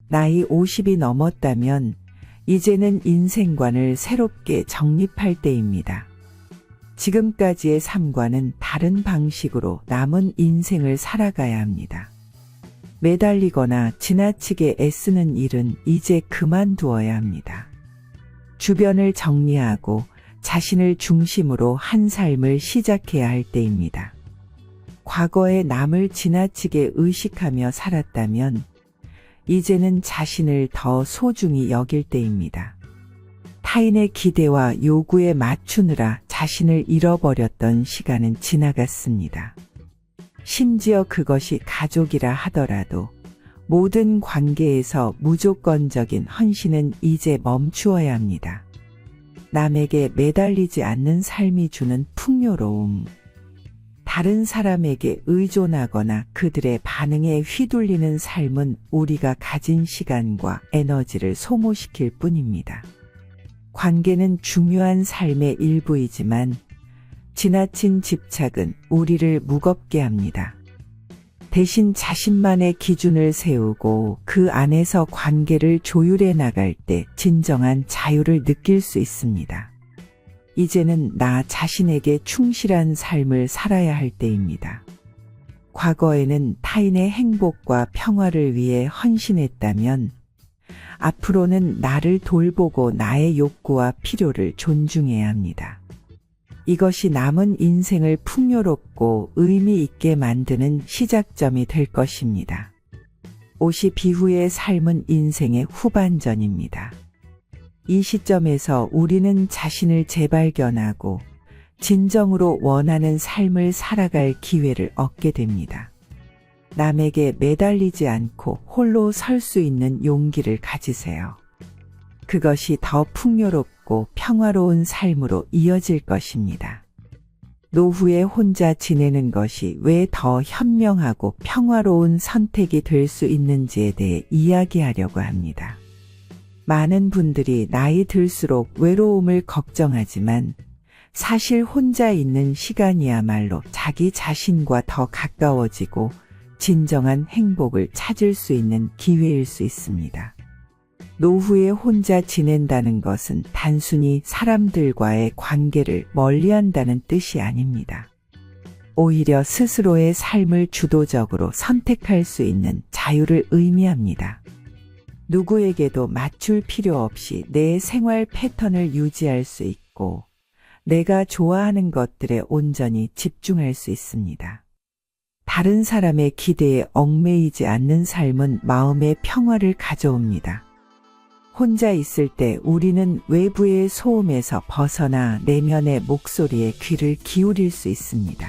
나이 50이 넘었다면 이제는 인생관을 새롭게 정립할 때입니다. 지금까지의 삶과는 다른 방식으로 남은 인생을 살아가야 합니다. 매달리거나 지나치게 애쓰는 일은 이제 그만두어야 합니다. 주변을 정리하고 자신을 중심으로 한 삶을 시작해야 할 때입니다. 과거에 남을 지나치게 의식하며 살았다면 이제는 자신을 더 소중히 여길 때입니다. 타인의 기대와 요구에 맞추느라 자신을 잃어버렸던 시간은 지나갔습니다. 심지어 그것이 가족이라 하더라도 모든 관계에서 무조건적인 헌신은 이제 멈추어야 합니다. 남에게 매달리지 않는 삶이 주는 풍요로움, 다른 사람에게 의존하거나 그들의 반응에 휘둘리는 삶은 우리가 가진 시간과 에너지를 소모시킬 뿐입니다. 관계는 중요한 삶의 일부이지만 지나친 집착은 우리를 무겁게 합니다. 대신 자신만의 기준을 세우고 그 안에서 관계를 조율해 나갈 때 진정한 자유를 느낄 수 있습니다. 이제는 나 자신에게 충실한 삶을 살아야 할 때입니다. 과거에는 타인의 행복과 평화를 위해 헌신했다면 앞으로는 나를 돌보고 나의 욕구와 필요를 존중해야 합니다. 이것이 남은 인생을 풍요롭고 의미 있게 만드는 시작점이 될 것입니다. 50 이후의 삶은 인생의 후반전입니다. 이 시점에서 우리는 자신을 재발견하고 진정으로 원하는 삶을 살아갈 기회를 얻게 됩니다. 남에게 매달리지 않고 홀로 설 수 있는 용기를 가지세요. 그것이 더 풍요롭고 평화로운 삶으로 이어질 것입니다. 노후에 혼자 지내는 것이 왜 더 현명하고 평화로운 선택이 될 수 있는지에 대해 이야기하려고 합니다. 많은 분들이 나이 들수록 외로움을 걱정하지만 사실 혼자 있는 시간이야말로 자기 자신과 더 가까워지고 진정한 행복을 찾을 수 있는 기회일 수 있습니다. 노후에 혼자 지낸다는 것은 단순히 사람들과의 관계를 멀리한다는 뜻이 아닙니다. 오히려 스스로의 삶을 주도적으로 선택할 수 있는 자유를 의미합니다. 누구에게도 맞출 필요 없이 내 생활 패턴을 유지할 수 있고 내가 좋아하는 것들에 온전히 집중할 수 있습니다. 다른 사람의 기대에 얽매이지 않는 삶은 마음의 평화를 가져옵니다. 혼자 있을 때 우리는 외부의 소음에서 벗어나 내면의 목소리에 귀를 기울일 수 있습니다.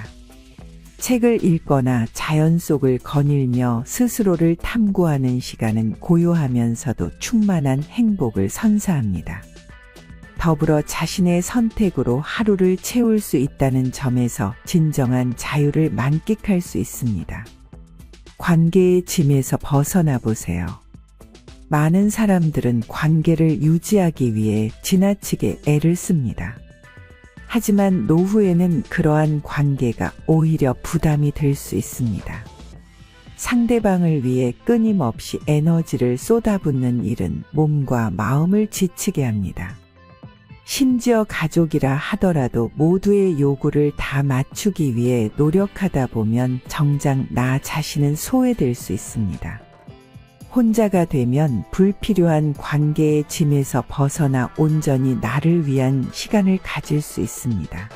책을 읽거나 자연 속을 거닐며 스스로를 탐구하는 시간은 고요하면서도 충만한 행복을 선사합니다. 더불어 자신의 선택으로 하루를 채울 수 있다는 점에서 진정한 자유를 만끽할 수 있습니다. 관계의 짐에서 벗어나 보세요. 많은 사람들은 관계를 유지하기 위해 지나치게 애를 씁니다. 하지만 노후에는 그러한 관계가 오히려 부담이 될 수 있습니다. 상대방을 위해 끊임없이 에너지를 쏟아붓는 일은 몸과 마음을 지치게 합니다. 심지어 가족이라 하더라도 모두의 요구를 다 맞추기 위해 노력하다 보면 정작 나 자신은 소외될 수 있습니다. 혼자가 되면 불필요한 관계의 짐에서 벗어나 온전히 나를 위한 시간을 가질 수 있습니다.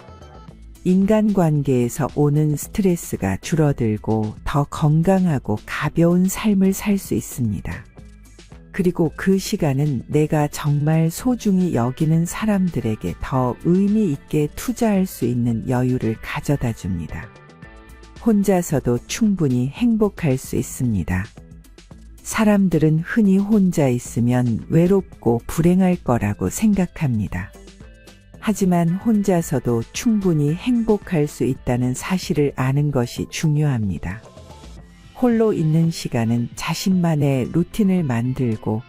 인간관계에서 오는 스트레스가 줄어들고 더 건강하고 가벼운 삶을 살 수 있습니다. 그리고 그 시간은 내가 정말 소중히 여기는 사람들에게 더 의미 있게 투자할 수 있는 여유를 가져다 줍니다. 혼자서도 충분히 행복할 수 있습니다. 사람들은 흔히 혼자 있으면 외롭고 불행할 거라고 생각합니다. 하지만 혼자서도 충분히 행복할 수 있다는 사실을 아는 것이 중요합니다. 홀로 있는 시간은 자신만의 루틴을 만들고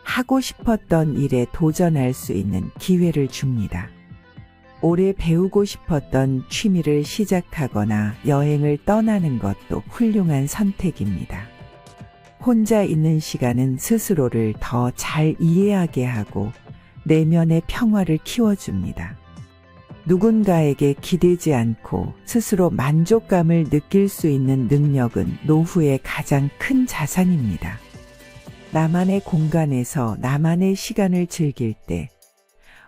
하고 싶었던 일에 도전할 수 있는 기회를 줍니다. 오래 배우고 싶었던 취미를 시작하거나 여행을 떠나는 것도 훌륭한 선택입니다. 혼자 있는 시간은 스스로를 더 잘 이해하게 하고 내면의 평화를 키워줍니다. 누군가에게 기대지 않고 스스로 만족감을 느낄 수 있는 능력은 노후의 가장 큰 자산입니다. 나만의 공간에서 나만의 시간을 즐길 때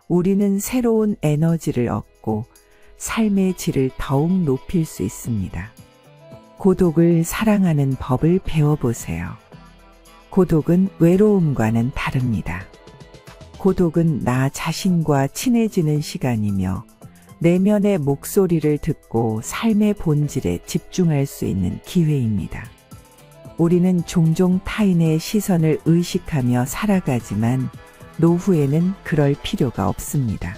우리는 새로운 에너지를 얻고 삶의 질을 더욱 높일 수 있습니다. 고독을 사랑하는 법을 배워보세요. 고독은 외로움과는 다릅니다. 고독은 나 자신과 친해지는 시간이며 내면의 목소리를 듣고 삶의 본질에 집중할 수 있는 기회입니다. 우리는 종종 타인의 시선을 의식하며 살아가지만 노후에는 그럴 필요가 없습니다.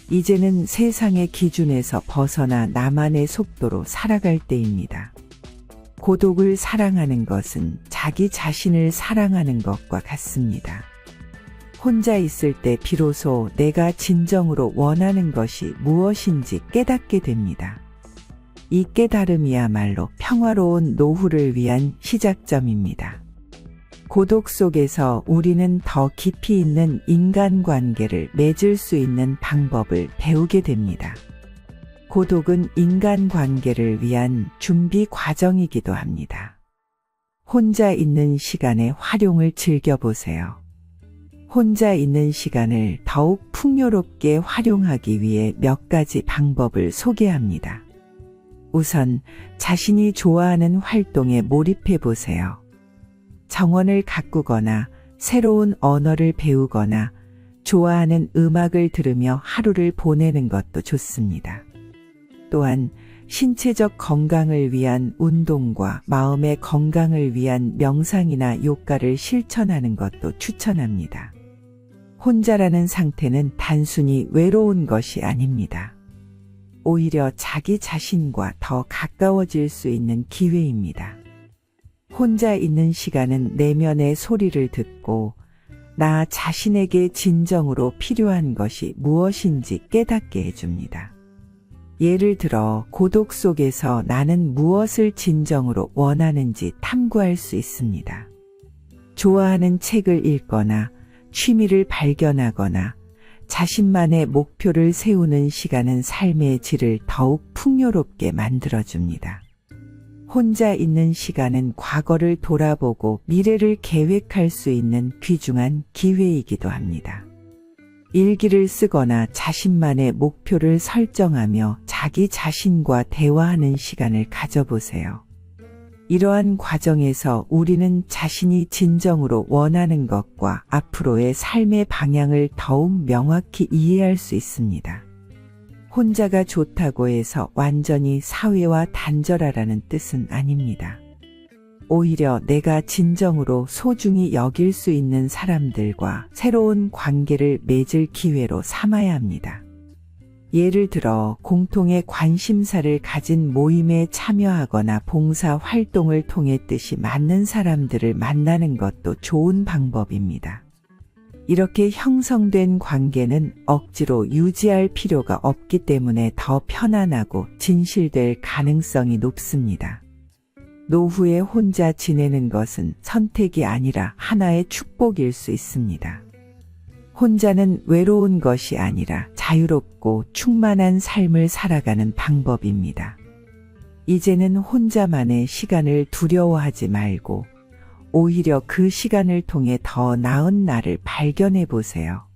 이제는 세상의 기준에서 벗어나 나만의 속도로 살아갈 때입니다. 고독을 사랑하는 것은 자기 자신을 사랑하는 것과 같습니다. 혼자 있을 때 비로소 내가 진정으로 원하는 것이 무엇인지 깨닫게 됩니다. 이 깨달음이야말로 평화로운 노후를 위한 시작점입니다. 고독 속에서 우리는 더 깊이 있는 인간관계를 맺을 수 있는 방법을 배우게 됩니다. 고독은 인간관계를 위한 준비 과정이기도 합니다. 혼자 있는 시간의 활용을 즐겨보세요. 혼자 있는 시간을 더욱 풍요롭게 활용하기 위해 몇 가지 방법을 소개합니다. 우선 자신이 좋아하는 활동에 몰입해 보세요. 정원을 가꾸거나 새로운 언어를 배우거나 좋아하는 음악을 들으며 하루를 보내는 것도 좋습니다. 또한 신체적 건강을 위한 운동과 마음의 건강을 위한 명상이나 요가를 실천하는 것도 추천합니다. 혼자라는 상태는 단순히 외로운 것이 아닙니다. 오히려 자기 자신과 더 가까워질 수 있는 기회입니다. 혼자 있는 시간은 내면의 소리를 듣고 나 자신에게 진정으로 필요한 것이 무엇인지 깨닫게 해줍니다. 예를 들어 고독 속에서 나는 무엇을 진정으로 원하는지 탐구할 수 있습니다. 좋아하는 책을 읽거나 취미를 발견하거나 자신만의 목표를 세우는 시간은 삶의 질을 더욱 풍요롭게 만들어줍니다. 혼자 있는 시간은 과거를 돌아보고 미래를 계획할 수 있는 귀중한 기회이기도 합니다. 일기를 쓰거나 자신만의 목표를 설정하며 자기 자신과 대화하는 시간을 가져보세요. 이러한 과정에서 우리는 자신이 진정으로 원하는 것과 앞으로의 삶의 방향을 더욱 명확히 이해할 수 있습니다. 혼자가 좋다고 해서 완전히 사회와 단절하라는 뜻은 아닙니다. 오히려 내가 진정으로 소중히 여길 수 있는 사람들과 새로운 관계를 맺을 기회로 삼아야 합니다. 예를 들어 공통의 관심사를 가진 모임에 참여하거나 봉사 활동을 통해 뜻이 맞는 사람들을 만나는 것도 좋은 방법입니다. 이렇게 형성된 관계는 억지로 유지할 필요가 없기 때문에 더 편안하고 진실될 가능성이 높습니다. 노후에 혼자 지내는 것은 선택이 아니라 하나의 축복일 수 있습니다. 혼자는 외로운 것이 아니라 자유롭고 충만한 삶을 살아가는 방법입니다. 이제는 혼자만의 시간을 두려워하지 말고 오히려 그 시간을 통해 더 나은 나를 발견해 보세요.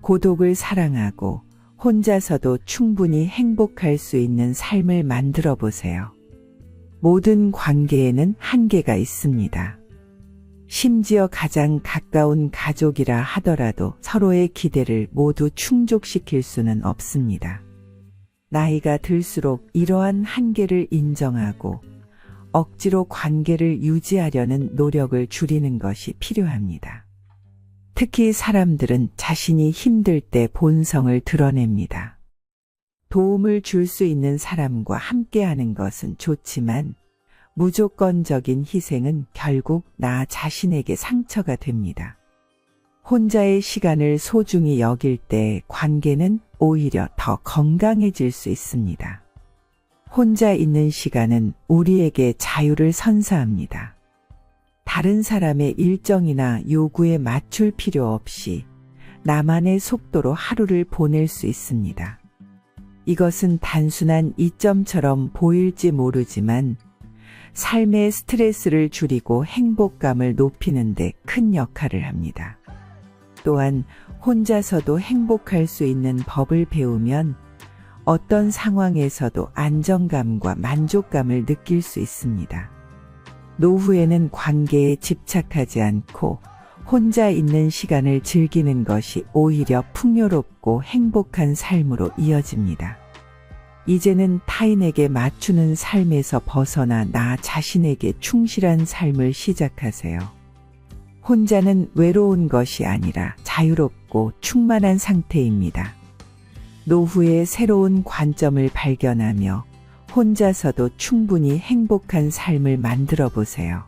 고독을 사랑하고 혼자서도 충분히 행복할 수 있는 삶을 만들어 보세요. 모든 관계에는 한계가 있습니다. 심지어 가장 가까운 가족이라 하더라도 서로의 기대를 모두 충족시킬 수는 없습니다. 나이가 들수록 이러한 한계를 인정하고 억지로 관계를 유지하려는 노력을 줄이는 것이 필요합니다. 특히 사람들은 자신이 힘들 때 본성을 드러냅니다. 도움을 줄 수 있는 사람과 함께하는 것은 좋지만 무조건적인 희생은 결국 나 자신에게 상처가 됩니다. 혼자의 시간을 소중히 여길 때 관계는 오히려 더 건강해질 수 있습니다. 혼자 있는 시간은 우리에게 자유를 선사합니다. 다른 사람의 일정이나 요구에 맞출 필요 없이 나만의 속도로 하루를 보낼 수 있습니다. 이것은 단순한 이점처럼 보일지 모르지만 삶의 스트레스를 줄이고 행복감을 높이는 데 큰 역할을 합니다. 또한 혼자서도 행복할 수 있는 법을 배우면 어떤 상황에서도 안정감과 만족감을 느낄 수 있습니다. 노후에는 관계에 집착하지 않고 혼자 있는 시간을 즐기는 것이 오히려 풍요롭고 행복한 삶으로 이어집니다. 이제는 타인에게 맞추는 삶에서 벗어나 나 자신에게 충실한 삶을 시작하세요. 혼자는 외로운 것이 아니라 자유롭고 충만한 상태입니다. 노후의 새로운 관점을 발견하며 혼자서도 충분히 행복한 삶을 만들어 보세요.